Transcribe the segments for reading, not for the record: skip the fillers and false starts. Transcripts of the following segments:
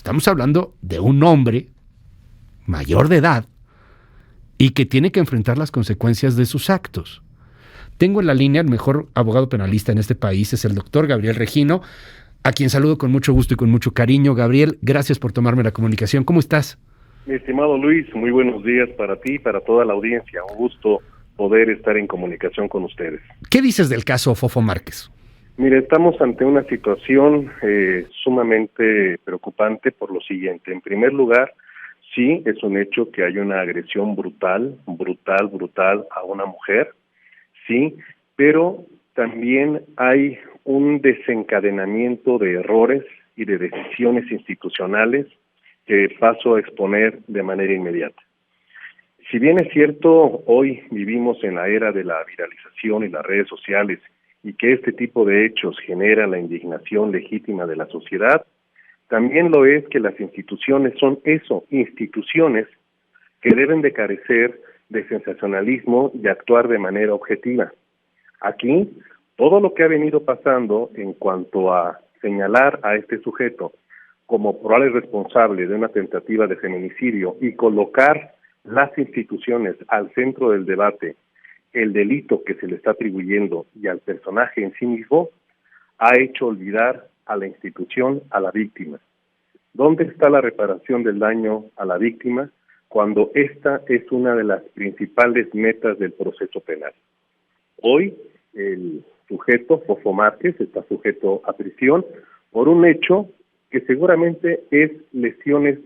Estamos hablando de un hombre mayor de edad y que tiene que enfrentar las consecuencias de sus actos. Tengo en la línea el mejor abogado penalista en este país, es el doctor Gabriel Regino, a quien saludo con mucho gusto y con mucho cariño. Gabriel, gracias por tomarme la comunicación. ¿Cómo estás? Mi estimado Luis, muy buenos días para ti y para toda la audiencia. Un gusto poder estar en comunicación con ustedes. ¿Qué dices del caso Fofo Márquez? Mire, estamos ante una situación sumamente preocupante por lo siguiente. En primer lugar, sí, es un hecho que hay una agresión brutal a una mujer, sí, pero también hay un desencadenamiento de errores y de decisiones institucionales que paso a exponer de manera inmediata. Si bien es cierto, hoy vivimos en la era de la viralización y las redes sociales y que este tipo de hechos genera la indignación legítima de la sociedad, también lo es que las instituciones son eso, instituciones que deben de carecer de sensacionalismo y actuar de manera objetiva. Aquí, todo lo que ha venido pasando en cuanto a señalar a este sujeto como probable responsable de una tentativa de feminicidio y colocar las instituciones al centro del debate, el delito que se le está atribuyendo y al personaje en sí mismo, ha hecho olvidar a la institución, a la víctima. ¿Dónde está la reparación del daño a la víctima cuando esta es una de las principales metas del proceso penal? Hoy el sujeto, Fofo Márquez, está sujeto a prisión por un hecho que seguramente es lesiones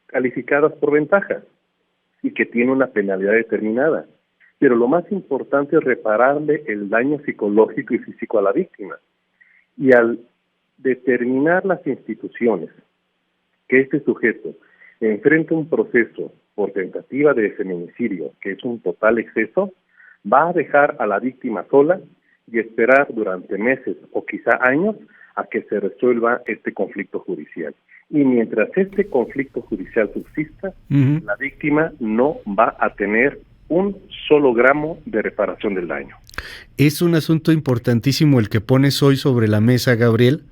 calificadas por ventaja y que tiene una penalidad determinada. Pero lo más importante es repararle el daño psicológico y físico a la víctima. Y al determinar las instituciones que este sujeto enfrenta un proceso por tentativa de feminicidio, que es un total exceso, va a dejar a la víctima sola y esperar durante meses o quizá años a que se resuelva este conflicto judicial. Y mientras este conflicto judicial subsista, la víctima no va a tener un solo gramo de reparación del daño. Es un asunto importantísimo el que pones hoy sobre la mesa, Gabriel.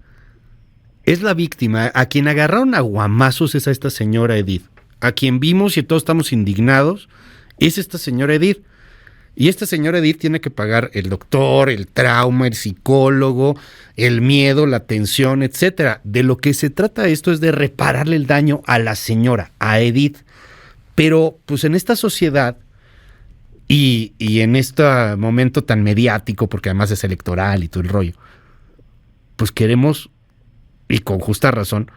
Es la víctima. A quien agarraron a guamazos es a esta señora Edith. A quien vimos y todos estamos indignados es esta señora Edith. Y esta señora Edith tiene que pagar el doctor, el trauma, el psicólogo, el miedo, la tensión, etcétera. De lo que se trata esto es de repararle el daño a la señora, a Edith. Pero pues en esta sociedad y en este momento tan mediático, porque además es electoral y todo el rollo, pues queremos, y con justa razón,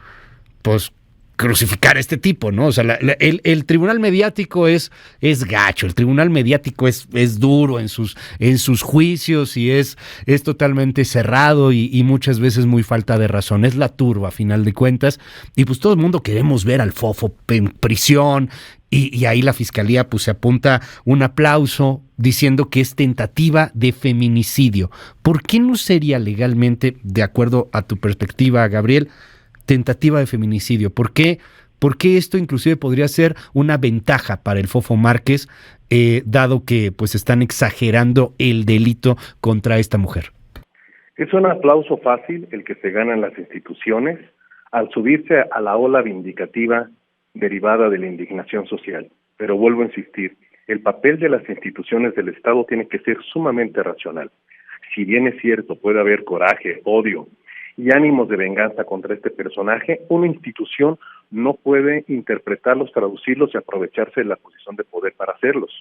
pues crucificar a este tipo, ¿no? O sea, el tribunal mediático es gacho, el tribunal mediático es duro en sus juicios y es totalmente cerrado y muchas veces muy falta de razón. Es la turba, a final de cuentas, y pues todo el mundo queremos ver al Fofo en prisión y ahí la fiscalía pues se apunta un aplauso diciendo que es tentativa de feminicidio. ¿Por qué no sería legalmente, de acuerdo a tu perspectiva, Gabriel, tentativa de feminicidio? ¿Por qué esto inclusive podría ser una ventaja para el Fofo Márquez, dado que pues están exagerando el delito contra esta mujer? Es un aplauso fácil el que se ganan las instituciones al subirse a la ola vindicativa derivada de la indignación social. Pero vuelvo a insistir, el papel de las instituciones del Estado tiene que ser sumamente racional. Si bien es cierto, puede haber coraje, odio y ánimos de venganza contra este personaje, una institución no puede interpretarlos, traducirlos y aprovecharse de la posición de poder para hacerlos.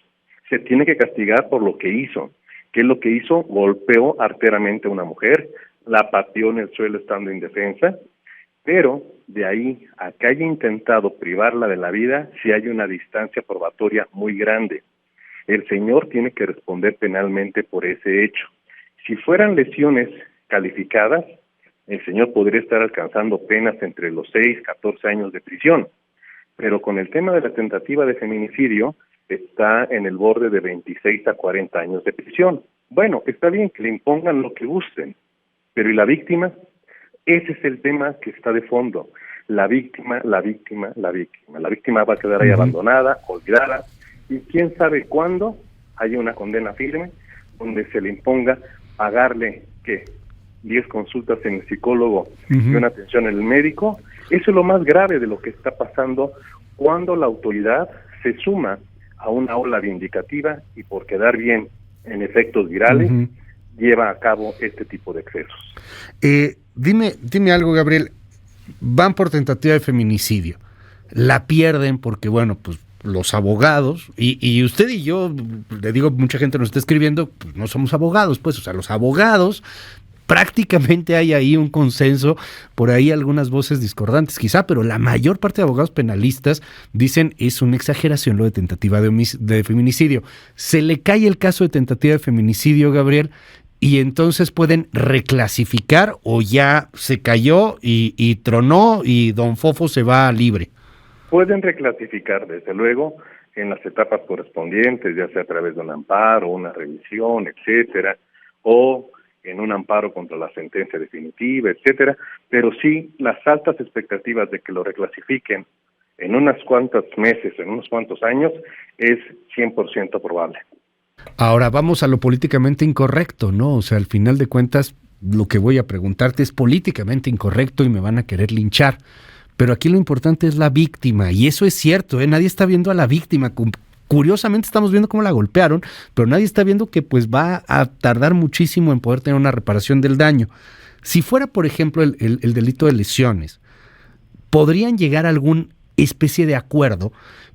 Se tiene que castigar por lo que hizo. ¿Qué es lo que hizo? Golpeó arteramente a una mujer, la pateó en el suelo estando indefensa, pero de ahí a que haya intentado privarla de la vida, sí hay una distancia probatoria muy grande. El señor tiene que responder penalmente por ese hecho. Si fueran lesiones calificadas, el señor podría estar alcanzando penas entre los 6, 14 años de prisión, pero con el tema de la tentativa de feminicidio está en el borde de 26 a 40 años de prisión. Bueno, está bien que le impongan lo que gusten, pero ¿y la víctima? Ese es el tema que está de fondo. La víctima. La víctima va a quedar ahí abandonada, olvidada, y quién sabe cuándo haya una condena firme donde se le imponga pagarle, ¿qué? 10 consultas en el psicólogo y una atención en el médico. Eso es lo más grave de lo que está pasando cuando la autoridad se suma a una ola vindicativa y por quedar bien en efectos virales lleva a cabo este tipo de excesos. Dime algo, Gabriel. Van por tentativa de feminicidio. La pierden porque, bueno, pues los abogados, y usted y yo, le digo, mucha gente nos está escribiendo, pues no somos abogados, pues, o sea, los abogados, prácticamente hay ahí un consenso, por ahí algunas voces discordantes quizá, pero la mayor parte de abogados penalistas dicen es una exageración lo de tentativa de feminicidio. Se le cae el caso de tentativa de feminicidio, Gabriel, y entonces pueden reclasificar o ya se cayó y tronó y don Fofo se va libre. Pueden reclasificar, desde luego, en las etapas correspondientes, ya sea a través de un amparo, una revisión, etcétera, o en un amparo contra la sentencia definitiva, etcétera, pero sí las altas expectativas de que lo reclasifiquen en unos cuantos meses, en unos cuantos años, es 100% probable. Ahora vamos a lo políticamente incorrecto, ¿no? O sea, al final de cuentas, lo que voy a preguntarte es políticamente incorrecto y me van a querer linchar. Pero aquí lo importante es la víctima, y eso es cierto, ¿eh? Nadie está viendo a la víctima. Curiosamente estamos viendo cómo la golpearon, pero nadie está viendo que pues va a tardar muchísimo en poder tener una reparación del daño. Si fuera, por ejemplo, el delito de lesiones, ¿podrían llegar a alguna especie de acuerdo?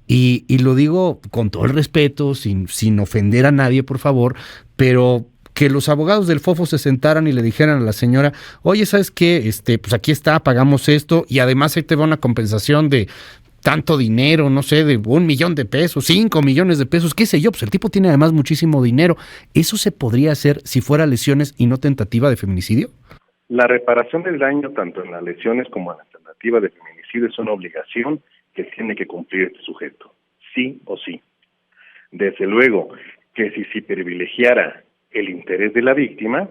Y lo digo con todo el respeto, sin ofender a nadie, por favor, pero que los abogados del Fofo se sentaran y le dijeran a la señora, oye, ¿sabes qué? Pues aquí está, pagamos esto, y además ahí te va una compensación de tanto dinero, no sé, de 1 millón de pesos, 5 millones de pesos, qué sé yo, pues el tipo tiene además muchísimo dinero. ¿Eso se podría hacer si fuera lesiones y no tentativa de feminicidio? La reparación del daño, tanto en las lesiones como en la tentativa de feminicidio, es una obligación que tiene que cumplir este sujeto, sí o sí. Desde luego que si se privilegiara el interés de la víctima,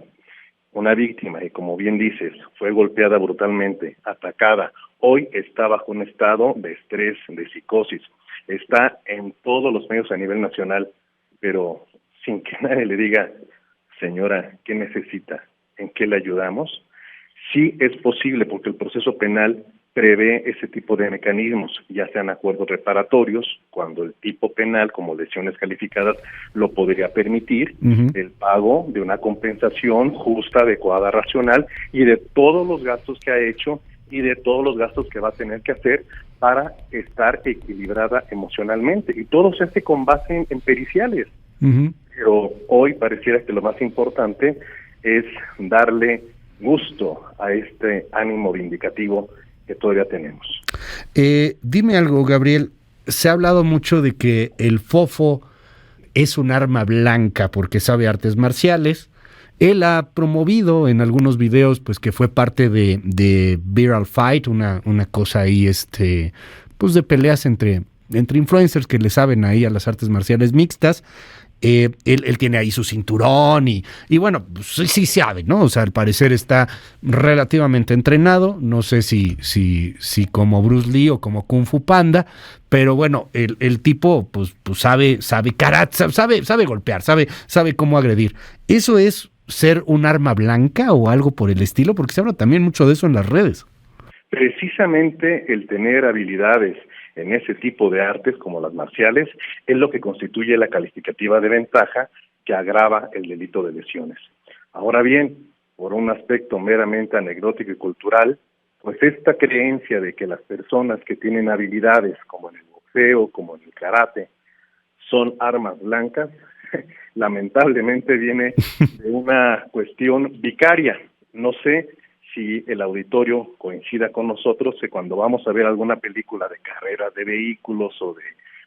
una víctima que, como bien dices, fue golpeada brutalmente, atacada, hoy está bajo un estado de estrés, de psicosis, está en todos los medios a nivel nacional, pero sin que nadie le diga, señora, ¿qué necesita? ¿En qué le ayudamos? Sí es posible, porque el proceso penal prevé ese tipo de mecanismos, ya sean acuerdos reparatorios, cuando el tipo penal, como lesiones calificadas, lo podría permitir, el pago de una compensación justa, adecuada, racional, y de todos los gastos que ha hecho y de todos los gastos que va a tener que hacer para estar equilibrada emocionalmente. Y todo se hace con base en periciales. Pero hoy pareciera que lo más importante es darle gusto a este ánimo vindicativo que todavía tenemos. Dime algo, Gabriel. Se ha hablado mucho de que el Fofo es un arma blanca porque sabe artes marciales. Él ha promovido en algunos videos pues que fue parte de Viral Fight, una cosa ahí pues de peleas entre influencers que le saben ahí a las artes marciales mixtas. Él tiene ahí su cinturón y bueno, pues sí sabe, ¿no? O sea, al parecer está relativamente entrenado, no sé si como Bruce Lee o como Kung Fu Panda, pero bueno, el tipo pues sabe karate, sabe golpear, sabe cómo agredir. ¿Eso es ser un arma blanca o algo por el estilo? Porque se habla también mucho de eso en las redes. Precisamente el tener habilidades en ese tipo de artes como las marciales es lo que constituye la calificativa de ventaja que agrava el delito de lesiones. Ahora bien, por un aspecto meramente anecdótico y cultural, pues esta creencia de que las personas que tienen habilidades como en el boxeo, como en el karate, son armas blancas, lamentablemente viene de una cuestión vicaria. No sé si el auditorio coincida con nosotros que cuando vamos a ver alguna película de carreras de vehículos o de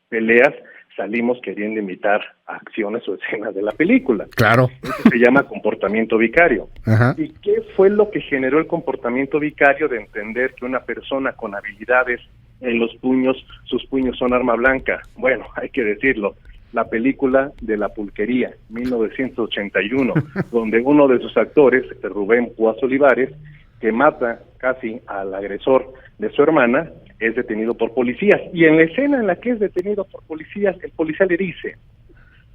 peleas, salimos queriendo imitar acciones o escenas de la película. Claro. Eso se llama comportamiento vicario. Ajá. ¿Y qué fue lo que generó el comportamiento vicario de entender que una persona con habilidades en los puños, sus puños son arma blanca? Bueno, hay que decirlo. La película de La Pulquería, 1981, donde uno de sus actores, Rubén Cuas Olivares, que mata casi al agresor de su hermana, es detenido por policías. Y en la escena en la que es detenido por policías, el policía le dice,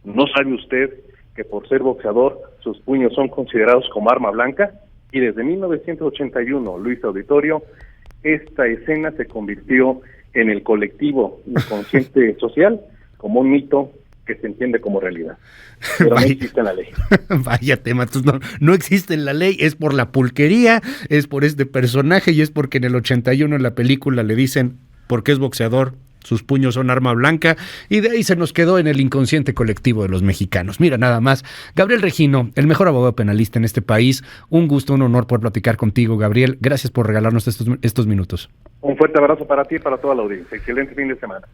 ¿no sabe usted que por ser boxeador sus puños son considerados como arma blanca? Y desde 1981, Luis Auditorio, esta escena se convirtió en el colectivo inconsciente social como un mito que se entiende como realidad. Pero no existe en la ley. Vaya tema, no existe en la ley, es por la pulquería, es por este personaje y es porque en el 81 en la película le dicen, porque es boxeador, sus puños son arma blanca, y de ahí se nos quedó en el inconsciente colectivo de los mexicanos. Mira, nada más. Gabriel Regino, el mejor abogado penalista en este país. Un gusto, un honor poder platicar contigo, Gabriel. Gracias por regalarnos estos minutos. Un fuerte abrazo para ti y para toda la audiencia. Excelente fin de semana.